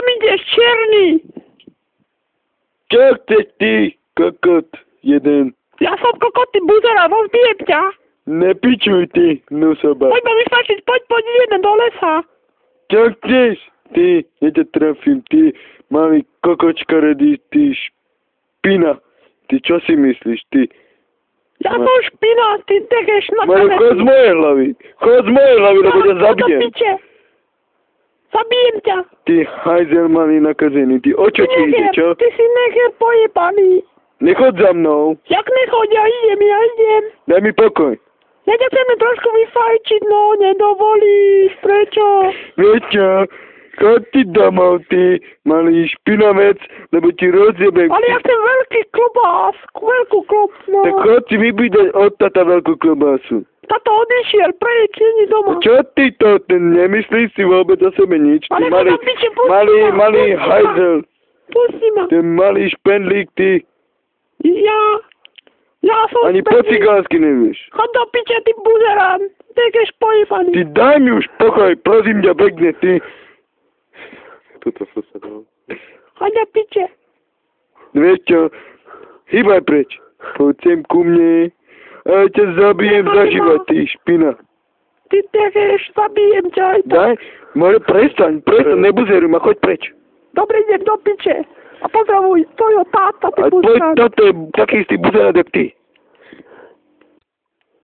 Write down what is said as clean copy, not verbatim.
Kam ideš, černý? Čo chceš ty, kokot jeden? Ja som kokot, ty buzera, rozbijem ťa. Nepičuj ty, nusoba. Poď ma vystrašiť, poď, ideme do lesa. Čo chceš? Ty, ja trafím, ty malý kokočka redy, ty špina. Ty čo si myslíš, ty? Ja som špina, ty tekeš na Mario, chod z mojej hlavy, lebo ťa zabijem. Zabijem ťa. Ty hajzel malý nakazený, ty o čo ti ide, čo? Ty si necher pojebaný. Nechod za mnou. Jak nechod, ja idem. Daj mi pokoj. Ja ťa chceme trošku vyfajčiť, no, nedovolíš, prečo? Vieš čo? Chod ty domov, ty malý špinavec, lebo ti rozjebem. Ale ja chcem veľký klobás, veľkú klobás. Tak chod si vypýtať od tata veľkú klobásu. Tato odišiel, preč, není doma. Čo ty to, ten nemyslíš si vôbec o sebe nič, ty malý hajzel. Pusti ma. Ten malý špendlík, ty. Ja som ani po cigánsky nevieš. Chod do piče, ty buzerán, tekeš pojebaný. Ty daj mi už pokoj, prosím ťa pekne, ty. Toto sa dalo. Chod do piče. Vieš čo, hýbaj preč. Poď sem ku mne. A ja ťa zabijem za život, ty špina. Ty tekeš, zabijem ťa aj tak. Daj, prestaň, nebuzeruj ma, choď preč. Dobre, idem do piče. A pozdravuj tvojho táta, ty buzerán. A toto je taký istý buzerán, jak ty.